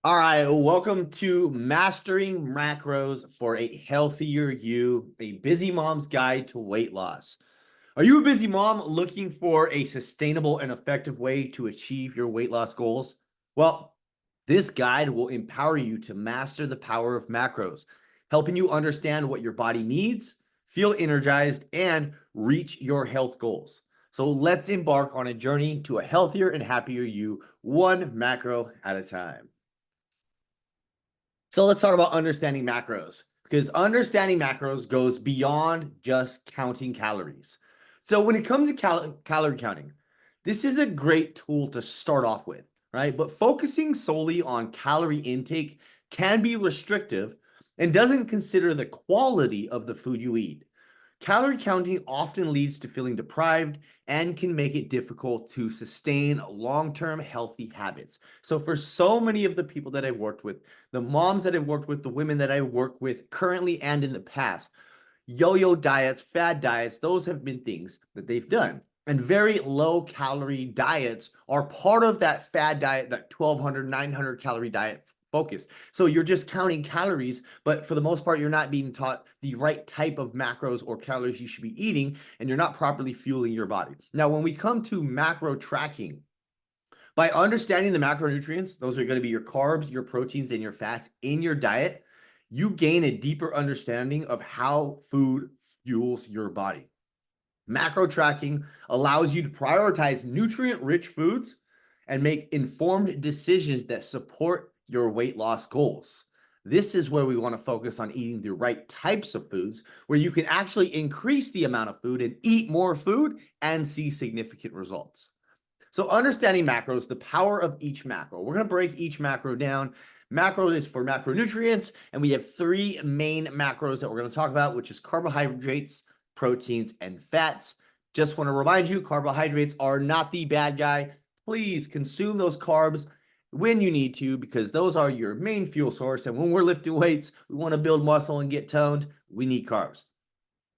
All right, welcome to Mastering Macros for a Healthier You, a busy mom's guide to weight loss. Are you a busy mom looking for a sustainable and effective way to achieve your weight loss goals? Well, this guide will empower you to master the power of macros, helping you understand what your body needs, feel energized, and reach your health goals. So let's embark on a journey to a healthier and happier you, one macro at a time. So let's talk about understanding macros because understanding macros goes beyond just counting calories. So when it comes to calorie counting, this is a great tool to start off with, right? But focusing solely on calorie intake can be restrictive and doesn't consider the quality of the food you eat. Calorie counting often leads to feeling deprived and can make it difficult to sustain long-term healthy habits. So for so many of the people that I've worked with, the moms that I've worked with, the women that I work with currently and in the past, yo-yo diets, fad diets, those have been things that they've done. And very low calorie diets are part of that fad diet, that 1200, 900 calorie diet focus. So you're just counting calories, but for the most part, you're not being taught the right type of macros or calories you should be eating, and you're not properly fueling your body. Now, when we come to macro tracking, by understanding the macronutrients, those are going to be your carbs, your proteins, and your fats in your diet, you gain a deeper understanding of how food fuels your body. Macro tracking allows you to prioritize nutrient-rich foods and make informed decisions that support your weight loss goals. This is where we want to focus on eating the right types of foods, where you can actually increase the amount of food and eat more food and see significant results. So understanding macros, the power of each macro. We're going to break each macro down. Macro is for macronutrients, and we have three main macros that we're going to talk about, which is carbohydrates, proteins, and fats. Just want to remind you, carbohydrates are not the bad guy. Please consume those carbs when you need to, because those are your main fuel source. And when we're lifting weights, we want to build muscle and get toned, we need carbs.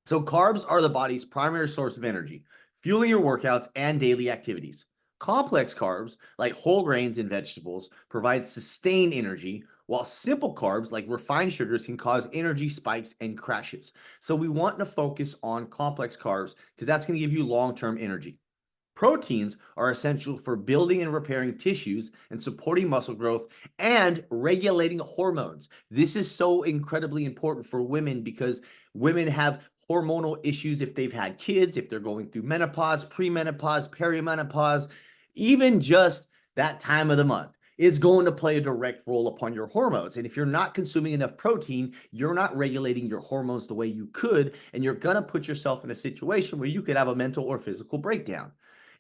So carbs are the body's primary source of energy, fueling your workouts and daily activities. Complex carbs, like whole grains and vegetables, provide sustained energy, while simple carbs, like refined sugars, can cause energy spikes and crashes. So we want to focus on complex carbs because that's going to give you long-term energy. Proteins are essential for building and repairing tissues and supporting muscle growth and regulating hormones. This is so incredibly important for women because women have hormonal issues if they've had kids, if they're going through menopause, premenopause, perimenopause, even just that time of the month is going to play a direct role upon your hormones. And if you're not consuming enough protein, you're not regulating your hormones the way you could, and you're going to put yourself in a situation where you could have a mental or physical breakdown.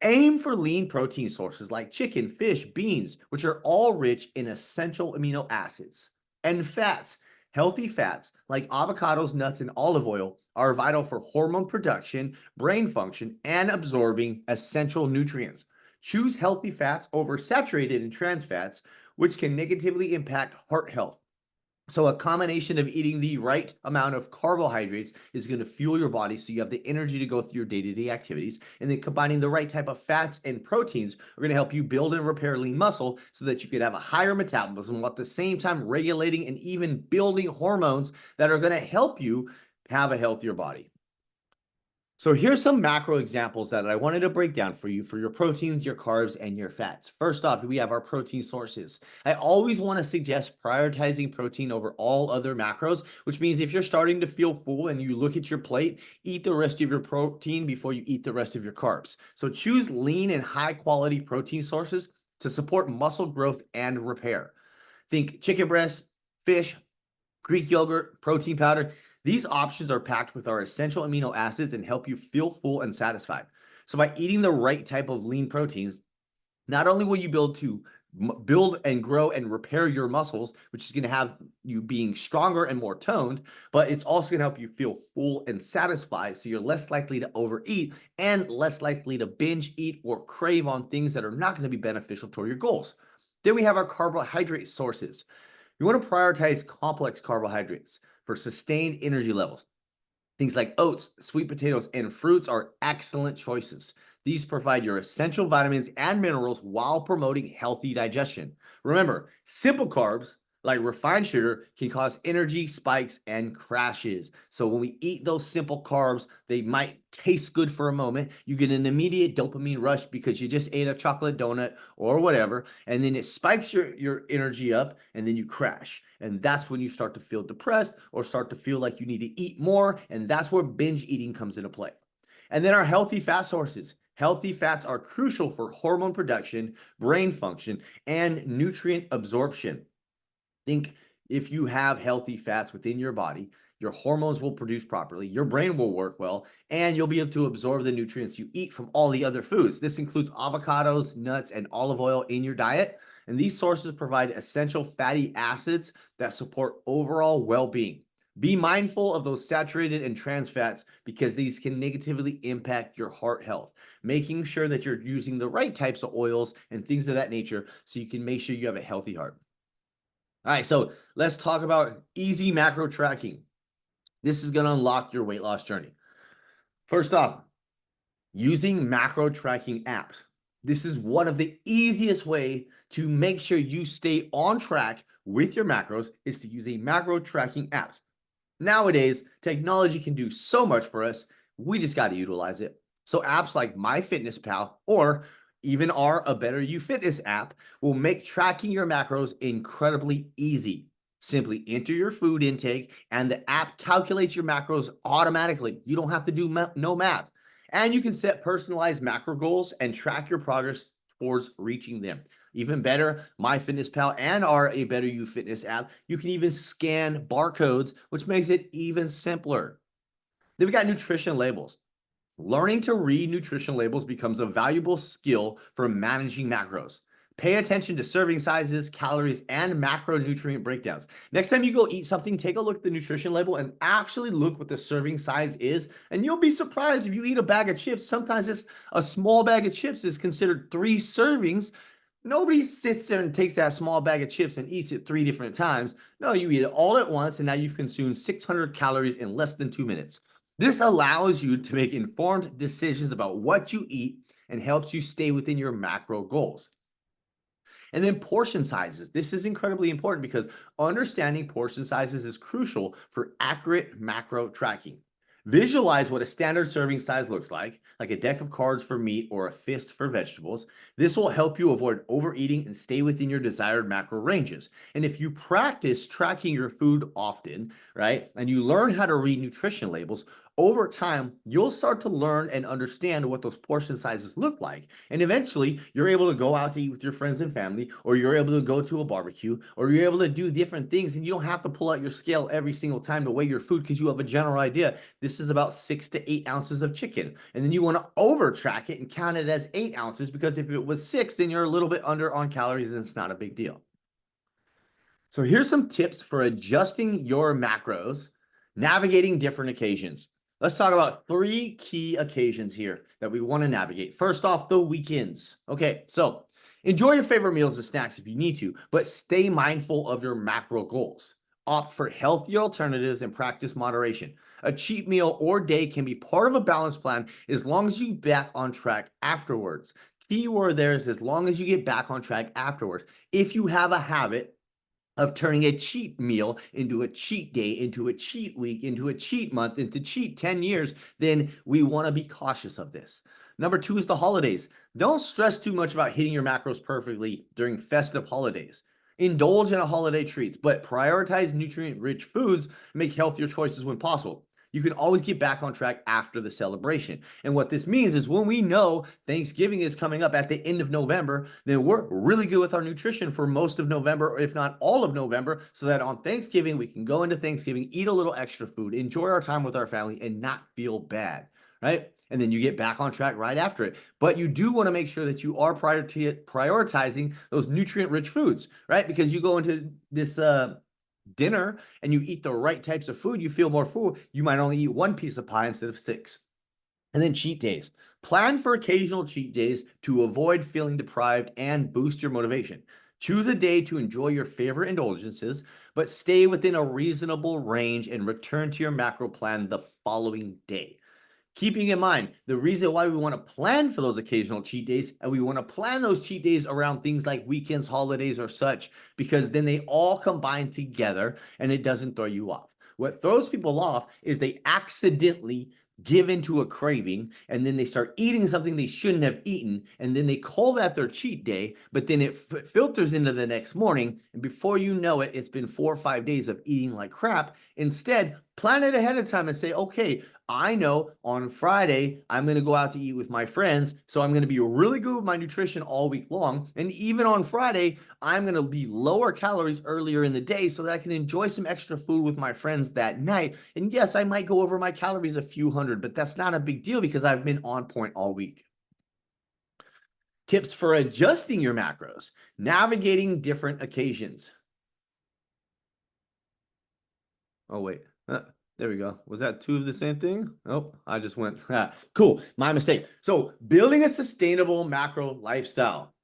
Aim for lean protein sources like chicken, fish, beans, which are all rich in essential amino acids. And fats, healthy fats like avocados, nuts, and olive oil are vital for hormone production, brain function, and absorbing essential nutrients. Choose healthy fats over saturated and trans fats, which can negatively impact heart health. So a combination of eating the right amount of carbohydrates is going to fuel your body so you have the energy to go through your day-to-day activities. And then combining the right type of fats and proteins are going to help you build and repair lean muscle so that you could have a higher metabolism while at the same time regulating and even building hormones that are going to help you have a healthier body. So here's some macro examples that I wanted to break down for you for your proteins, your carbs, and your fats. First off, we have our protein sources. I always want to suggest prioritizing protein over all other macros, which means if you're starting to feel full and you look at your plate, eat the rest of your protein before you eat the rest of your carbs. So choose lean and high quality protein sources to support muscle growth and repair. Think chicken breast, fish, Greek yogurt, protein powder. These options are packed with our essential amino acids and help you feel full and satisfied. So by eating the right type of lean proteins, not only will you build and grow and repair your muscles, which is going to have you being stronger and more toned, but it's also going to help you feel full and satisfied. So you're less likely to overeat and less likely to binge eat or crave on things that are not going to be beneficial toward your goals. Then we have our carbohydrate sources. You want to prioritize complex carbohydrates for sustained energy levels. Things like oats, sweet potatoes, and fruits are excellent choices. These provide your essential vitamins and minerals while promoting healthy digestion. Remember, simple carbs like refined sugar can cause energy spikes and crashes. So when we eat those simple carbs, they might taste good for a moment. You get an immediate dopamine rush because you just ate a chocolate donut or whatever, and then it spikes your energy up, and then you crash. And that's when you start to feel depressed or start to feel like you need to eat more, and that's where binge eating comes into play. And then our healthy fat sources. Healthy fats are crucial for hormone production, brain function, and nutrient absorption. Think if you have healthy fats within your body, your hormones will produce properly, your brain will work well, and you'll be able to absorb the nutrients you eat from all the other foods. This includes avocados, nuts, and olive oil in your diet. And these sources provide essential fatty acids that support overall well being. Be mindful of those saturated and trans fats because these can negatively impact your heart health. Making sure that you're using the right types of oils and things of that nature so you can make sure you have a healthy heart. All right, so let's talk about easy macro tracking. This is going to unlock your weight loss journey. First off, using macro tracking apps. This is one of the easiest way to make sure you stay on track with your macros is to use a macro tracking app. Nowadays, technology can do so much for us. We just got to utilize it. So apps like MyFitnessPal or even our A Better You Fitness app will make tracking your macros incredibly easy. Simply enter your food intake and the app calculates your macros automatically. You don't have to do no math. And you can set personalized macro goals and track your progress towards reaching them. Even better, MyFitnessPal and our A Better You Fitness app, you can even scan barcodes, which makes it even simpler. Then we got nutrition labels. Learning to read nutrition labels becomes a valuable skill for managing macros. Pay attention to serving sizes, calories, and macronutrient breakdowns. Next time you go eat something, take a look at the nutrition label and actually look what the serving size is. And you'll be surprised if you eat a bag of chips. Sometimes it's a small bag of chips is considered 3 servings. Nobody sits there and takes that small bag of chips and eats it 3 different times. No, you eat it all at once, and now you've consumed 600 calories in less than 2 minutes. This allows you to make informed decisions about what you eat and helps you stay within your macro goals. And then portion sizes. This is incredibly important because understanding portion sizes is crucial for accurate macro tracking. Visualize what a standard serving size looks like a deck of cards for meat or a fist for vegetables. This will help you avoid overeating and stay within your desired macro ranges. And if you practice tracking your food often, right, and you learn how to read nutrition labels, over time, you'll start to learn and understand what those portion sizes look like. And eventually, you're able to go out to eat with your friends and family, or you're able to go to a barbecue, or you're able to do different things. And you don't have to pull out your scale every single time to weigh your food because you have a general idea. This is about 6 to 8 ounces of chicken. And then you want to over track it and count it as 8 ounces because if it was 6, then you're a little bit under on calories and it's not a big deal. So here's some tips for adjusting your macros, navigating different occasions. Let's talk about 3 key occasions here that we want to navigate. First off, the weekends. Okay, so enjoy your favorite meals and snacks if you need to, but stay mindful of your macro goals. Opt for healthier alternatives and practice moderation. A cheat meal or day can be part of a balanced plan as long as you back on track afterwards. Key word there is as long as you get back on track afterwards. If you have a habit of turning a cheat meal into a cheat day, into a cheat week, into a cheat month, into cheat 10 years, then we want to be cautious of this. Number 2 is the holidays. Don't stress too much about hitting your macros perfectly during festive holidays. Indulge in a holiday treats, but prioritize nutrient-rich foods and make healthier choices when possible. You can always get back on track after the celebration. And what this means is when we know Thanksgiving is coming up at the end of November, then we're really good with our nutrition for most of November, if not all of November, so that on Thanksgiving, we can go into Thanksgiving, eat a little extra food, enjoy our time with our family, and not feel bad, right? And then you get back on track right after it. But you do want to make sure that you are prioritizing those nutrient-rich foods, right? Because you go into this dinner and you eat the right types of food, you feel more full, you might only eat 1 piece of pie instead of 6. And then cheat days. Plan for occasional cheat days to avoid feeling deprived and boost your motivation. Choose a day to enjoy your favorite indulgences, but stay within a reasonable range and return to your macro plan the following day. Keeping in mind, the reason why we want to plan for those occasional cheat days, and we want to plan those cheat days around things like weekends, holidays, or such, because then they all combine together and it doesn't throw you off. What throws people off is they accidentally give into a craving and then they start eating something they shouldn't have eaten, and then they call that their cheat day, but then it filters into the next morning, and before you know it, it's been 4 or 5 days of eating like crap. Instead, plan it ahead of time and say, okay, I know on Friday I'm going to go out to eat with my friends, so I'm going to be really good with my nutrition all week long. And even on Friday, I'm going to be lower calories earlier in the day so that I can enjoy some extra food with my friends that night. And yes, I might go over my calories a few hundred, but that's not a big deal because I've been on point all week. Tips for adjusting your macros, navigating different occasions. Oh, wait. There we go. Was that two of the same thing? Oh, I just went. Cool. My mistake. So building a sustainable macro lifestyle,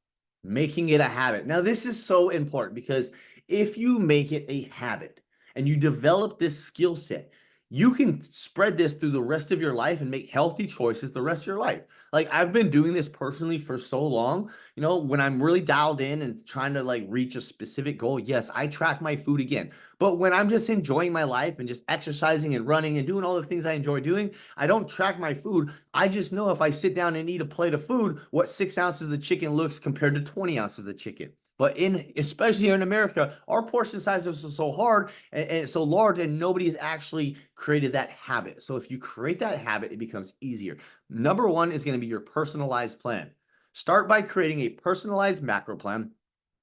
making it a habit. Now, this is so important because if you make it a habit and you develop this skill set, you can spread this through the rest of your life and make healthy choices the rest of your life. Like I've been doing this personally for so long, when I'm really dialed in and trying to like reach a specific goal, yes, I track my food again. But when I'm just enjoying my life and just exercising and running and doing all the things I enjoy doing, I don't track my food. I just know if I sit down and eat a plate of food, what 6 ounces of chicken looks compared to 20 ounces of chicken. But especially here in America, our portion sizes are so hard and so large, and nobody's actually created that habit. So if you create that habit, it becomes easier. Number one is going to be your personalized plan. Start by creating a personalized macro plan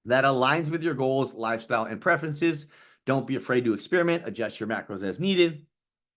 that aligns with your goals, lifestyle, and preferences. Don't be afraid to experiment, adjust your macros as needed.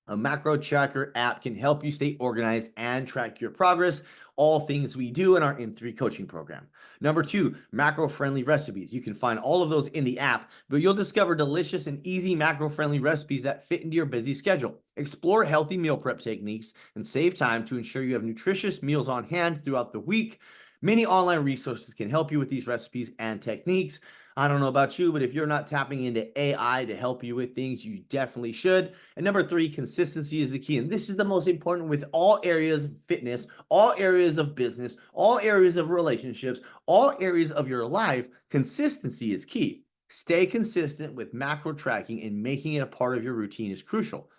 A macro tracker app can help you stay organized and track your progress, all things we do in our M3 coaching program. Number two, macro-friendly recipes. You can find all of those in the app, but you'll discover delicious and easy macro-friendly recipes that fit into your busy schedule. Explore healthy meal prep techniques and save time to ensure you have nutritious meals on hand throughout the week. Many online resources can help you with these recipes and techniques. I don't know about you, but if you're not tapping into AI to help you with things, you definitely should. And number three, consistency is the key. And this is the most important with all areas of fitness, all areas of business, all areas of relationships, all areas of your life. Consistency is key. Stay consistent with macro tracking, and making it a part of your routine is crucial.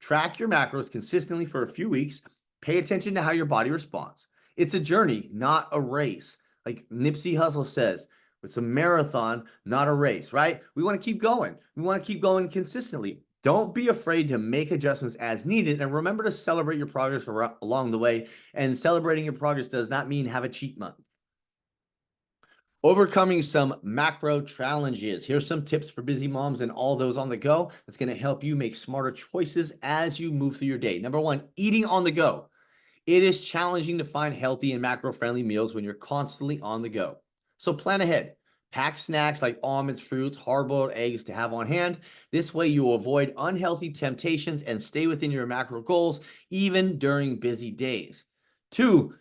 Track your macros consistently for a few weeks. Pay attention to how your body responds. It's a journey, not a race. Like Nipsey Hussle says, it's a marathon, not a race, right? We want to keep going. We want to keep going consistently. Don't be afraid to make adjustments as needed, and remember to celebrate your progress along the way. And celebrating your progress does not mean have a cheat month. Overcoming some macro challenges. Here's some tips for busy moms and all those on the go that's going to help you make smarter choices as you move through your day. Number one, eating on the go. It is challenging to find healthy and macro-friendly meals when you're constantly on the go. So plan ahead. Pack snacks like almonds, fruits, hard-boiled eggs to have on hand. This way you will avoid unhealthy temptations and stay within your macro goals even during busy days. Two,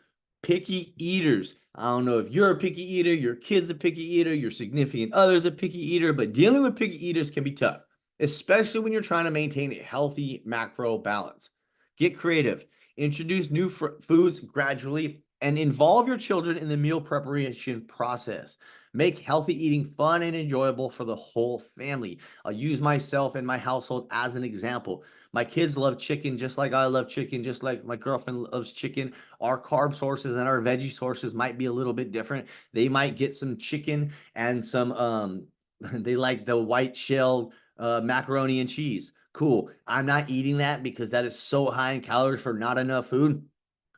picky eaters. I don't know if you're a picky eater, your kid's a picky eater, your significant other's a picky eater, but dealing with picky eaters can be tough, especially when you're trying to maintain a healthy macro balance. Get creative. Introduce new foods gradually and involve your children in the meal preparation process. Make healthy eating fun and enjoyable for the whole family. I'll use myself and my household as an example. My kids love chicken just like I love chicken, just like my girlfriend loves chicken. Our carb sources and our veggie sources might be a little bit different. They might get some chicken and some, they like the white shell macaroni and cheese. Cool. I'm not eating that because that is so high in calories for not enough food.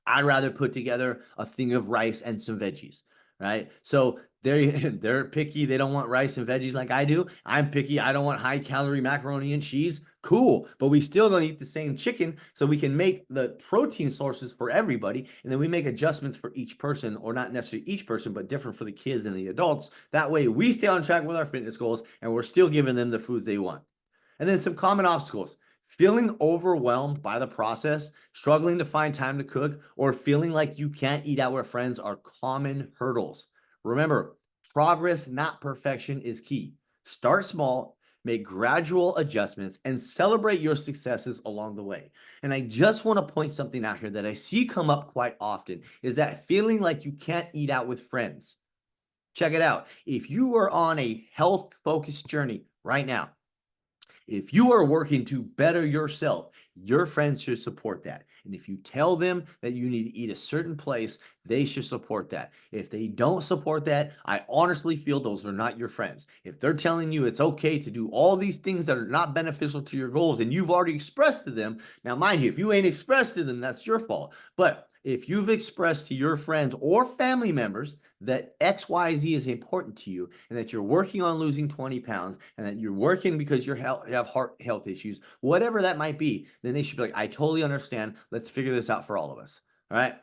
I'd rather put together a thing of rice and some veggies, right? So they're picky. They don't want rice and veggies like I do. I'm picky. I don't want high calorie macaroni and cheese. Cool. But we still gonna eat the same chicken, so we can make the protein sources for everybody, and then we make adjustments for each person, or not necessarily each person, but different for the kids and the adults. That way we stay on track with our fitness goals and we're still giving them the foods they want. And then some common obstacles. Feeling overwhelmed by the process, struggling to find time to cook, or feeling like you can't eat out with friends are common hurdles. Remember, progress, not perfection, is key. Start small, make gradual adjustments, and celebrate your successes along the way. And I just want to point something out here that I see come up quite often is that feeling like you can't eat out with friends. Check it out. If you are on a health focused journey right now, if you are working to better yourself, your friends should support that. And if you tell them that you need to eat a certain place, they should support that. If they don't support that, I honestly feel those are not your friends. If they're telling you it's okay to do all these things that are not beneficial to your goals and you've already expressed to them, now mind you, if you ain't expressed to them, that's your fault. But if you've expressed to your friends or family members that XYZ is important to you and that you're working on losing 20 pounds and that you're working because you have heart health issues, whatever that might be, then they should be like, I totally understand. Let's figure this out for all of us. All right.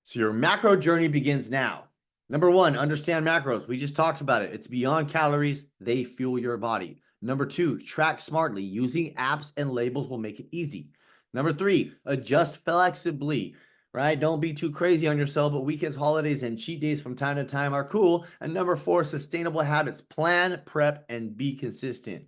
So your macro journey begins now. Number one, understand macros. We just talked about it. It's beyond calories. They fuel your body. Number two, track smartly. Using apps and labels will make it easy. Number three, adjust flexibly, right? Don't be too crazy on yourself, but weekends, holidays, and cheat days from time to time are cool. And number four, sustainable habits. Plan, prep, and be consistent.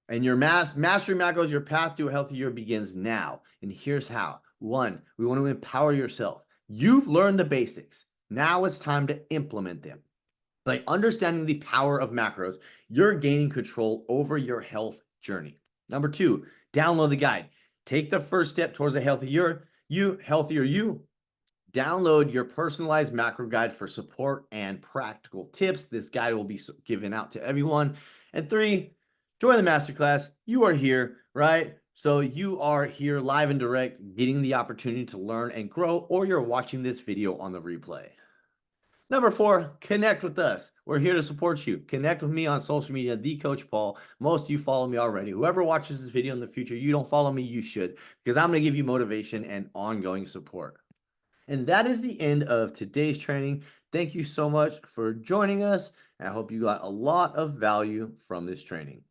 And your mastery macros, your path to a healthy year begins now. And here's how. One, we want to empower yourself. You've learned the basics. Now it's time to implement them. By understanding the power of macros, you're gaining control over your health journey. Number two, download the guide. Take the first step towards a healthier you. Download your personalized macro guide for support and practical tips. This guide will be given out to everyone. And three, join the masterclass. You are here, right? So you are here live and direct, getting the opportunity to learn and grow, or you're watching this video on the replay. Number four, connect with us. We're here to support you. Connect with me on social media, The Coach Paul. Most of you follow me already. Whoever watches this video in the future, you don't follow me, you should, because I'm going to give you motivation and ongoing support. And that is the end of today's training. Thank you so much for joining us. And I hope you got a lot of value from this training.